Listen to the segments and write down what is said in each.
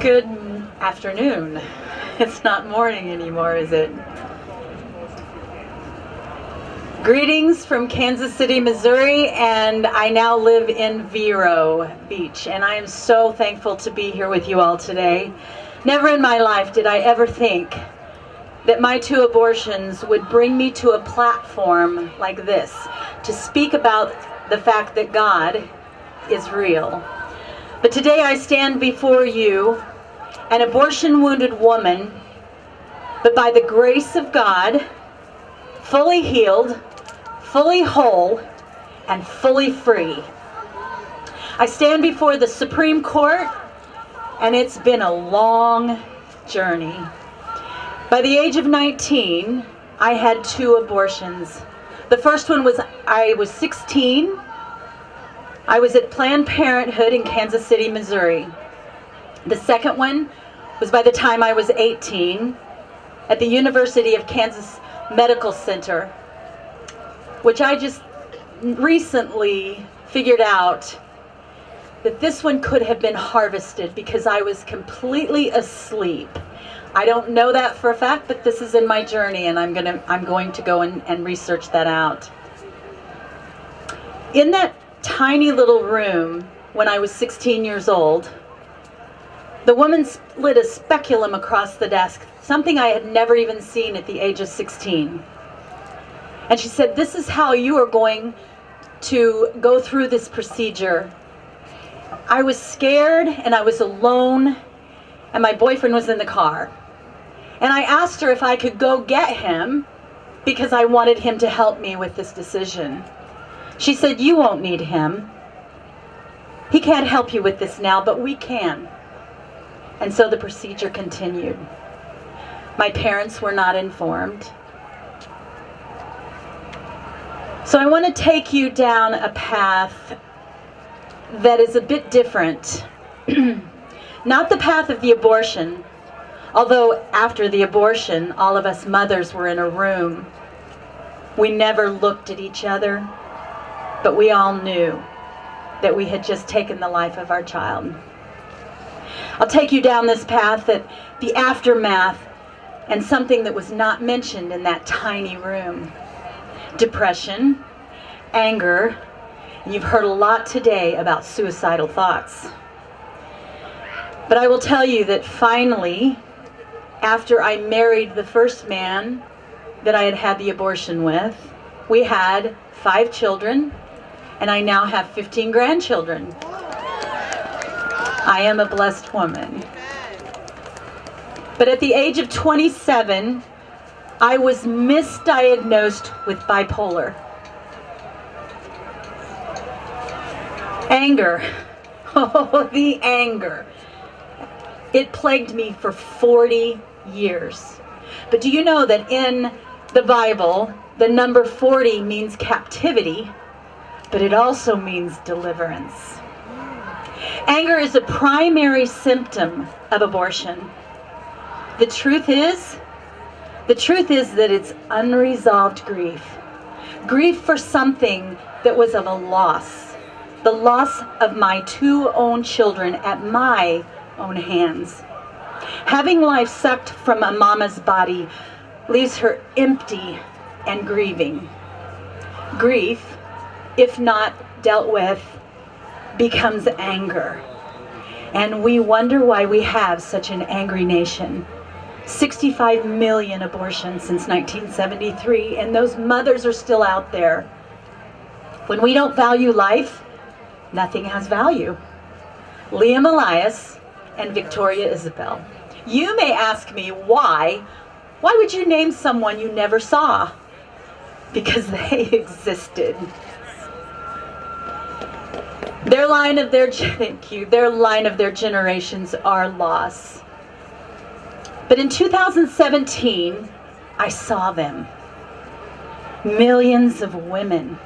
Good afternoon. It's not morning anymore, is it? Greetings from Kansas City, Missouri, and I now live in Vero Beach, and I am so thankful to be here with you all today. Never in my life did I ever think that my 2 abortions would bring me to a platform like this to speak about the fact that God is real. But today I stand before you, an abortion-wounded woman, but by the grace of God, fully healed, fully whole, and fully free. I stand before the Supreme Court, and it's been a long journey. By the age of 19, I had 2 abortions. The first one was I was 16. I was at Planned Parenthood in Kansas City, Missouri. The second one was by the time I was 18 at the University of Kansas Medical Center, which I just recently figured out that this one could have been harvested because I was completely asleep. I don't know that for a fact, but this is in my journey, and I'm going to go and research that out. In that tiny little room when I was 16 years old, the woman slid a speculum across the desk, something I had never even seen at the age of 16. And she said, "This is how you are going to go through this procedure." I was scared, and I was alone, and my boyfriend was in the car. And I asked her if I could go get him because I wanted him to help me with this decision. She said, "You won't need him. He can't help you with this now, but we can." And so the procedure continued. My parents were not informed. So I want to take you down a path that is a bit different. Not the path of the abortion, although after the abortion, all of us mothers were in a room. We never looked at each other, but we all knew that we had just taken the life of our child. I'll take you down this path, that the aftermath, and something that was not mentioned in that tiny room. Depression, anger, and you've heard a lot today about suicidal thoughts. But I will tell you that finally, after I married the first man that I had had the abortion with, we had 5 children, and I now have 15 grandchildren. I am a blessed woman. But at the age of 27, I was misdiagnosed with bipolar. Anger. Oh, the anger. It plagued me for 40 years. But do you know that in the Bible, the number 40 means captivity, but it also means deliverance. Anger is a primary symptom of abortion. The truth is that it's unresolved grief. Grief for something that was of a loss. The loss of my 2 own children at my own hands. Having life sucked from a mama's body leaves her empty and grieving. Grief, if not dealt with, becomes anger. And we wonder why we have such an angry nation. 65 million abortions since 1973, and those mothers are still out there. When we don't value life, nothing has value. Liam Elias and Victoria Isabel. You may ask me why. Why would you name someone you never saw? Because they existed. Their line of their generations are lost. But in 2017, I saw them. Millions of women.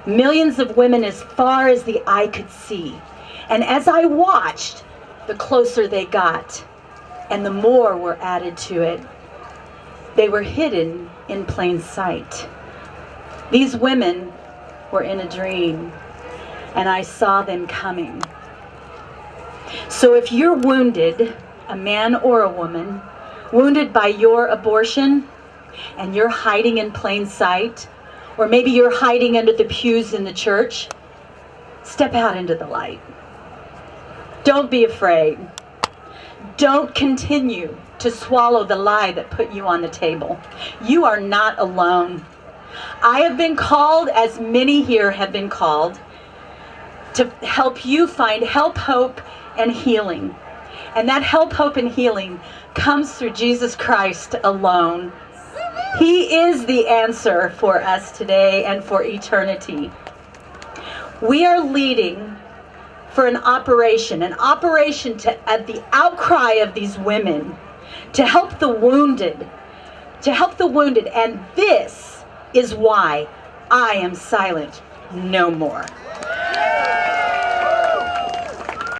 Millions of women as far as the eye could see. And as I watched, the closer they got, and the more were added to it. They were hidden in plain sight. These women were in a dream, and I saw them coming. So if you're wounded, a man or a woman, wounded by your abortion, and you're hiding in plain sight, or maybe you're hiding under the pews in the church, step out into the light. Don't be afraid. Don't continue to swallow the lie that put you on the table. You are not alone. I have been called, as many here have been called, to help you find help, hope, and healing. And that help, hope, and healing comes through Jesus Christ alone. He is the answer for us today and for eternity. We are leading for an operation at the outcry of these women, to help the wounded, and this is why I am silent no more.